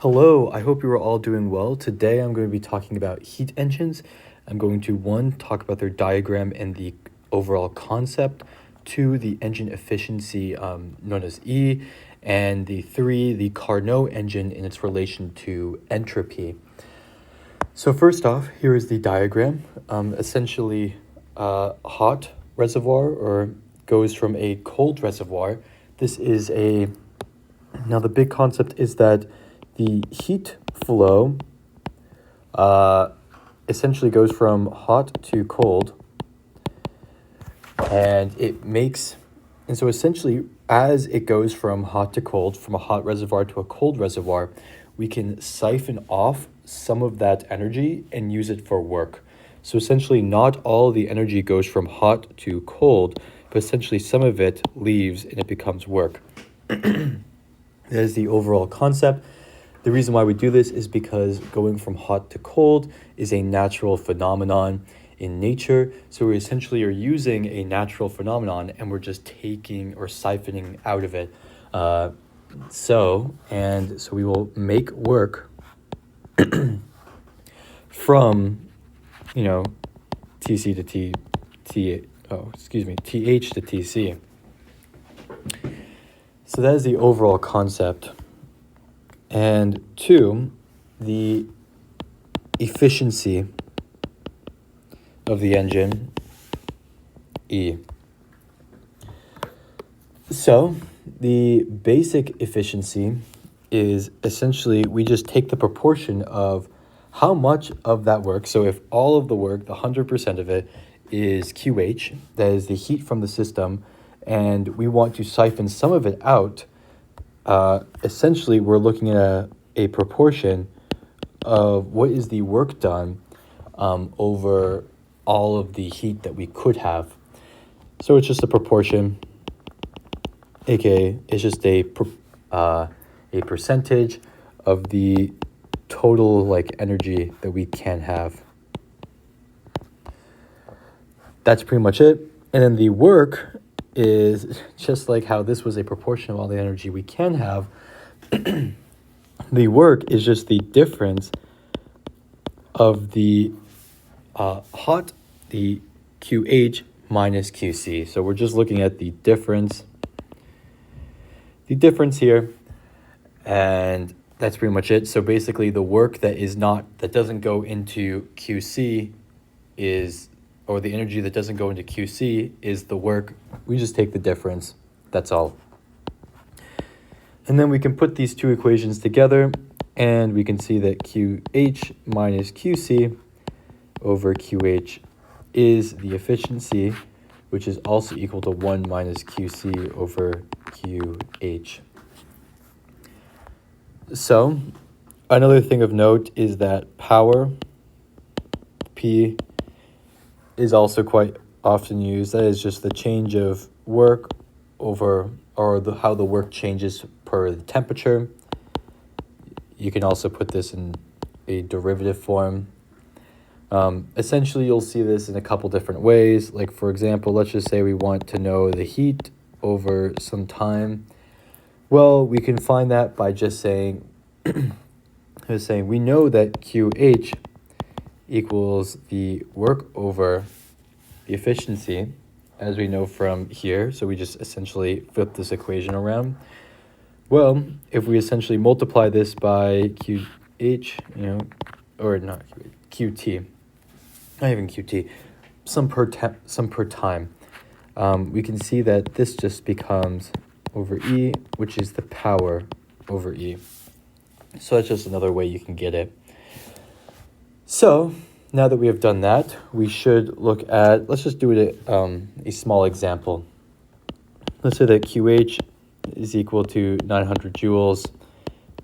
Hello, I hope you are all doing well. Today I'm going to be talking about heat engines. I'm going to, one, talk about their diagram and the overall concept, two, the engine efficiency known as E, and the Carnot engine in its relation to entropy. So first off, here is the diagram. Essentially, hot reservoir or goes from a cold reservoir. Now the big concept is that the heat flow essentially goes from hot to cold, and so essentially as it goes from hot to cold, from a hot reservoir to a cold reservoir, we can siphon off some of that energy and use it for work. So essentially not all the energy goes from hot to cold, but essentially some of it leaves and it becomes work. That is the overall concept. The reason why we do this is because going from hot to cold is a natural phenomenon in nature. So we essentially are using a natural phenomenon and we're just taking or siphoning out of it. So we will make work from, TH to TC. So that is the overall concept. And two, the efficiency of the engine, E. So the basic efficiency is essentially we just take the proportion of how much of that work. So if all of the work, the 100% of it, is QH, that is the heat from the system, and we want to siphon some of it out, essentially we're looking at a proportion of what is the work done over all of the heat that we could have. So it's just a proportion, aka it's just a percentage of the total energy that we can have. That's pretty much it. And then the work is just like how this was a proportion of all the energy we can have. The work is just the difference of the hot, the QH minus QC. So we're just looking at the difference here, and that's pretty much it. So basically the work that doesn't go into QC or the energy that doesn't go into QC is the work. We just take the difference. That's all. And then we can put these two equations together, and we can see that QH minus QC over QH is the efficiency, which is also equal to 1 minus QC over QH. So another thing of note is that power, P, is also quite often used. That is just the change of work over, how the work changes per the temperature. You can also put this in a derivative form. Essentially, you'll see this in a couple different ways. Like, for example, let's just say we want to know the heat over some time. Well, we can find that by just saying, we know that QH equals the work over the efficiency, as we know from here. So we just essentially flip this equation around. Well, if we essentially multiply this by QH, or not QT, not even QT, some per time, we can see that this just becomes over E, which is the power over E. So that's just another way you can get it. So now that we have done that, we should look at, let's just do it a small example. Let's say that QH is equal to 900 joules,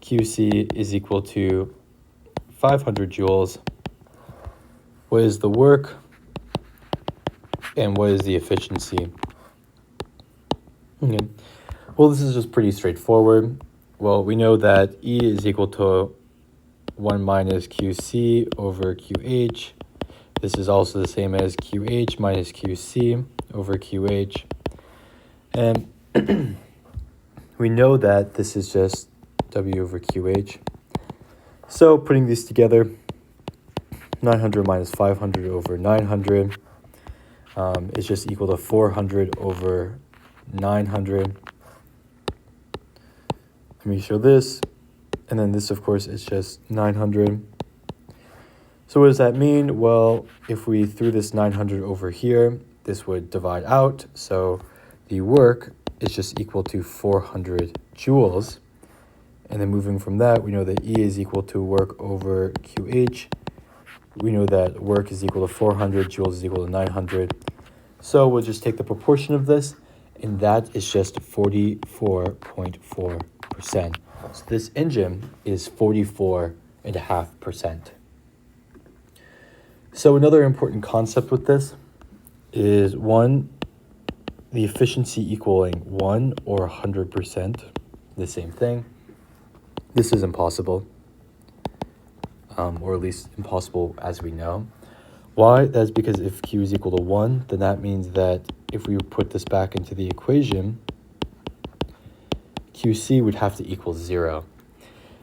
QC is equal to 500 joules. What is the work and what is the efficiency? Okay. Well, this is just pretty straightforward. Well, we know that E is equal to 1 minus QC over QH. This is also the same as QH minus QC over QH. And we know that this is just W over QH. So putting these together, 900 minus 500 over 900 is just equal to 400 over 900. Let me show this. And then this, of course, is just 900. So what does that mean? Well, if we threw this 900 over here, this would divide out. So the work is just equal to 400 joules. And then moving from that, we know that E is equal to work over QH. We know that work is equal to 400, joules is equal to 900. So we'll just take the proportion of this, and that is just 44.4%. So this engine is 44.5%. So another important concept with this is, one, the efficiency equaling 1 or 100%, the same thing. This is impossible, or at least impossible as we know. Why? That's because if Q is equal to 1, then that means that if we put this back into the equation, QC would have to equal 0.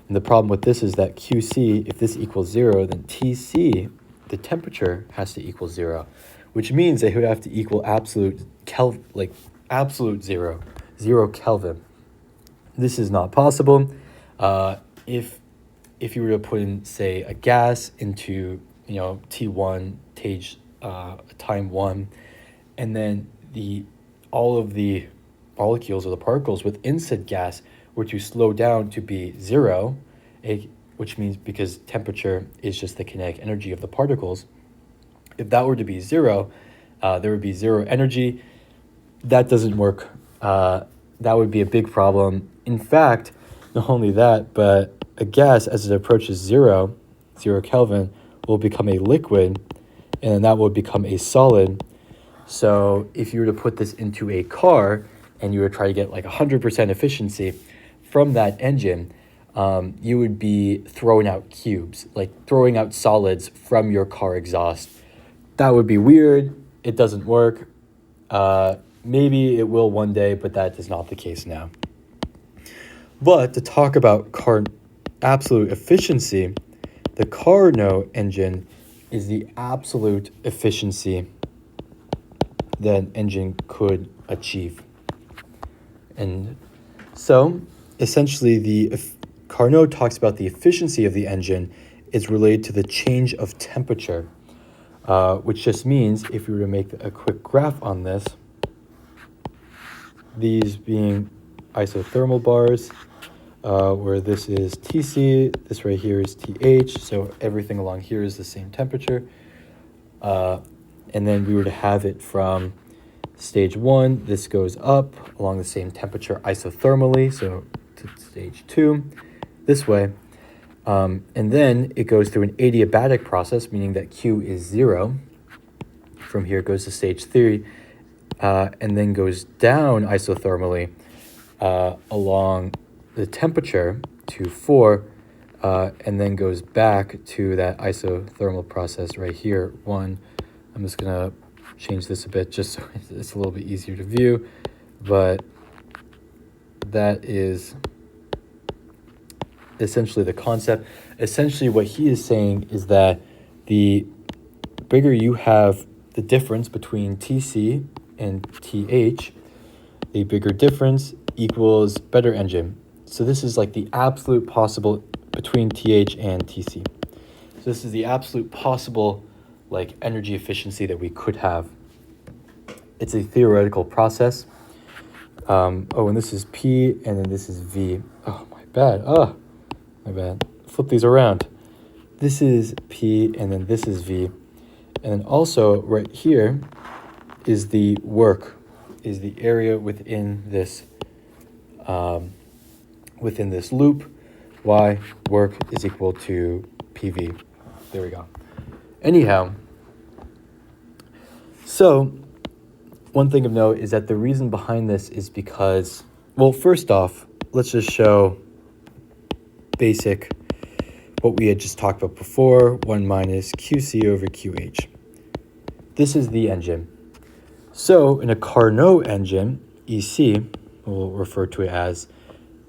And the problem with this is that QC, if this equals 0, then TC, the temperature, has to equal 0, which means that it would have to equal absolute absolute 0 Kelvin. This is not possible. If you were to put in, say, a gas into, T1, time 1, and then all of the molecules or the particles within said gas were to slow down to be 0, which means because temperature is just the kinetic energy of the particles, if that were to be 0, there would be 0 energy. That doesn't work. That would be a big problem. In fact, not only that, but a gas, as it approaches 0 Kelvin, will become a liquid, and that will become a solid. So if you were to put this into a car and you were to try to get like 100% efficiency from that engine, you would be throwing out cubes, like throwing out solids from your car exhaust. That would be weird. It doesn't work. Maybe it will one day, but that is not the case now. But to talk about absolute efficiency, the Carnot engine is the absolute efficiency that an engine could achieve. And so essentially the Carnot talks about the efficiency of the engine is related to the change of temperature, which just means, if we were to make a quick graph on this, these being isothermal bars, where this is TC, this right here is TH, so everything along here is the same temperature. And then we were to have it from stage 1, this goes up along the same temperature isothermally, so to stage 2, this way. And then it goes through an adiabatic process, meaning that Q is 0. From here it goes to stage 3, and then goes down isothermally along the temperature to 4, and then goes back to that isothermal process right here, 1. I'm just going to change this a bit just so it's a little bit easier to view, but that is essentially the concept. Essentially what he is saying is that the bigger you have the difference between TC and TH, the bigger difference equals better engine. So this is like the absolute possible between TH and TC. So this is the absolute possible energy efficiency that we could have. It's a theoretical process. And this is P, and then this is V. Oh, my bad. Flip these around. This is P, and then this is V. And then also right here is the work, is the area within this loop. Y work is equal to PV. There we go. Anyhow, so one thing of note is that the reason behind this is because, well, first off, let's just show basic what we had just talked about before, 1 minus QC over QH. This is the engine. So in a Carnot engine, EC, we'll refer to it as,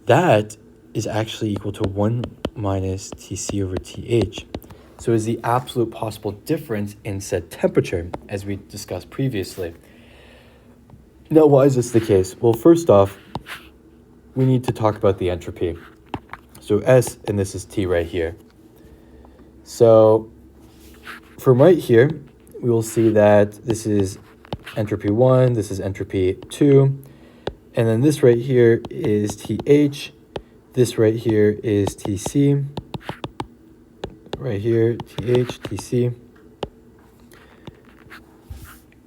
that is actually equal to 1 minus Tc over Th. So is the absolute possible difference in said temperature, as we discussed previously. Now, why is this the case? Well, first off, we need to talk about the entropy. So S, and this is T right here. So from right here, we will see that this is entropy 1, this is entropy 2, and then this right here is TH, this right here is TC, right here, TH, TC.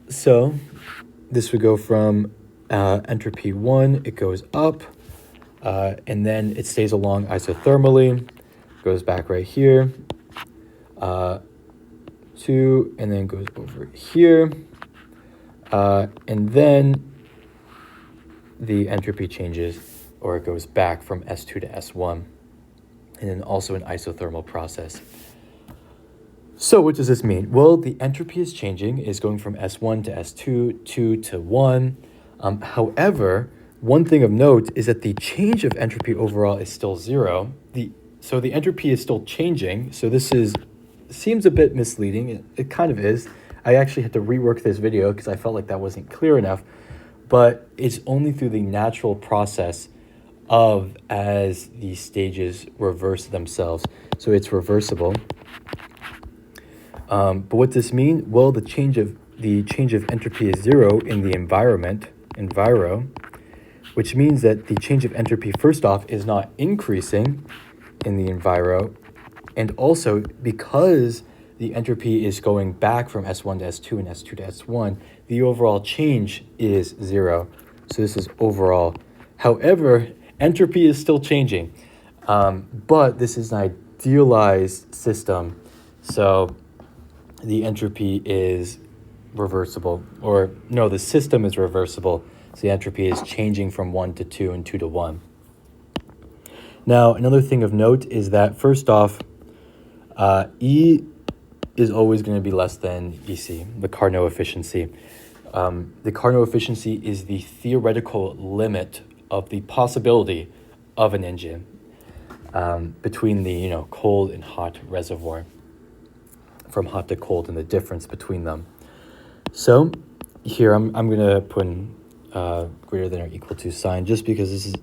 So this would go from entropy 1, it goes up, and then it stays along isothermally, goes back right here, 2, and then goes over here, and then the entropy changes, or it goes back from S2 to S1, and then also an isothermal process. So what does this mean? Well, the entropy is changing, is going from S1 to S2, 2 to 1. However, one thing of note is that the change of entropy overall is still 0. So the entropy is still changing. So this seems a bit misleading. It kind of is. I actually had to rework this video because I felt like that wasn't clear enough. But it's only through the natural process of as these stages reverse themselves. So it's reversible. But what does this mean? Well, the change of entropy is 0 in the environment, enviro, which means that the change of entropy, first off, is not increasing in the enviro, and also because the entropy is going back from S1 to S2 and S2 to S1, the overall change is 0. So this is overall. However, entropy is still changing, but this is an idealized system. So the entropy is reversible, or no, the system is reversible. So the entropy is changing from 1 to 2 and 2 to 1. Now, another thing of note is that first off, E is always going to be less than EC, the Carnot efficiency. The Carnot efficiency is the theoretical limit of the possibility of an engine between the cold and hot reservoir, from hot to cold, and the difference between them. So here I'm going to put in greater than or equal to sign, just because this is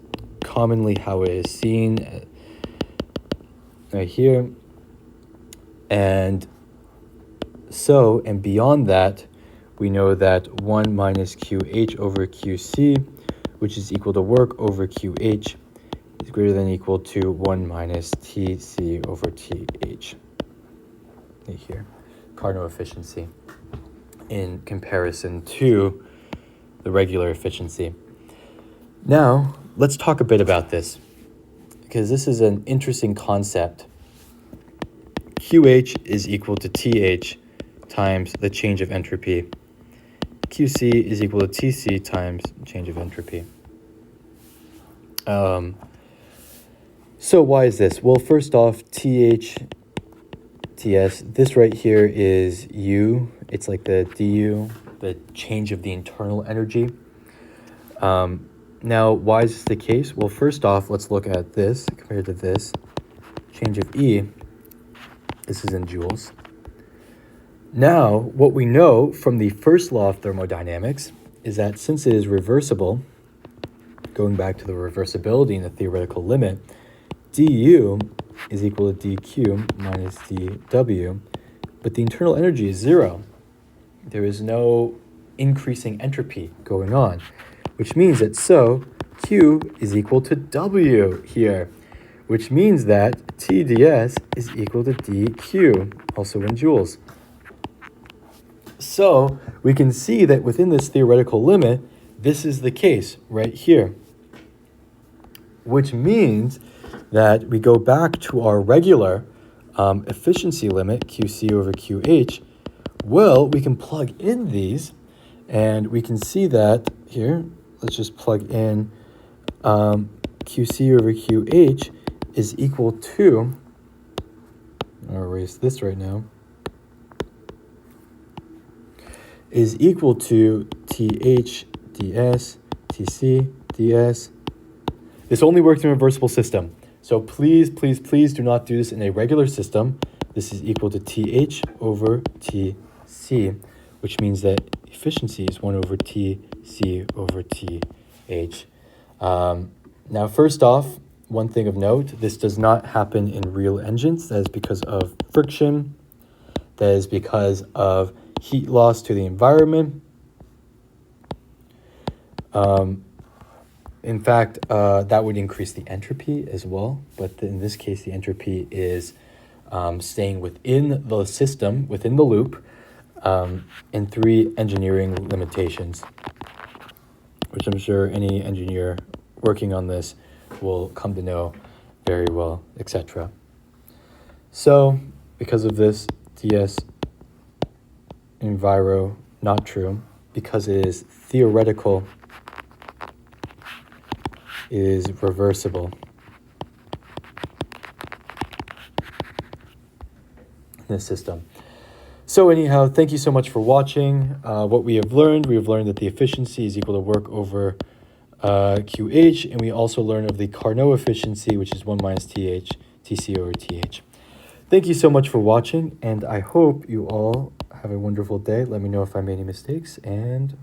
commonly how it is seen right here. And so, and beyond that, we know that 1 minus QH over QC, which is equal to work over QH, is greater than or equal to 1 minus TC over TH. Right here, Carnot efficiency in comparison to the regular efficiency. Now, let's talk a bit about this, because this is an interesting concept. QH is equal to TH times the change of entropy. QC is equal to TC times change of entropy. So why is this? Well, first off, TH, TS, this right here is U. It's like the du, the change of the internal energy. Now, why is this the case? Well, first off, let's look at this compared to this. Change of E, this is in joules. Now, what we know from the first law of thermodynamics is that since it is reversible, going back to the reversibility in the theoretical limit, du is equal to dq minus dw, but the internal energy is 0. There is no increasing entropy going on, which means that Q is equal to W here, which means that TdS is equal to dQ, also in joules. So we can see that within this theoretical limit, this is the case right here, which means that we go back to our regular efficiency limit, QC over QH. Well, we can plug in these, and we can see that here, let's just plug in QC over QH is equal to, I'll erase this right now, is equal to TH ds, TC ds. This only works in a reversible system. So please, please, please do not do this in a regular system. This is equal to TH over TC, which means that efficiency is 1 over TC over TH. Now, first off, one thing of note, this does not happen in real engines. That is because of friction. That is because of heat loss to the environment. In fact, that would increase the entropy as well. But in this case, the entropy is staying within the system, within the loop, and 3 engineering limitations, which I'm sure any engineer working on this will come to know very well, etc. So, because of this, DS enviro not true, because it is theoretical, is reversible in this system. So anyhow, thank you so much for watching. What we have learned that the efficiency is equal to work over QH, and we also learned of the Carnot efficiency, which is 1 minus TC over TH. Thank you so much for watching, and I hope you all have a wonderful day. Let me know if I made any mistakes, and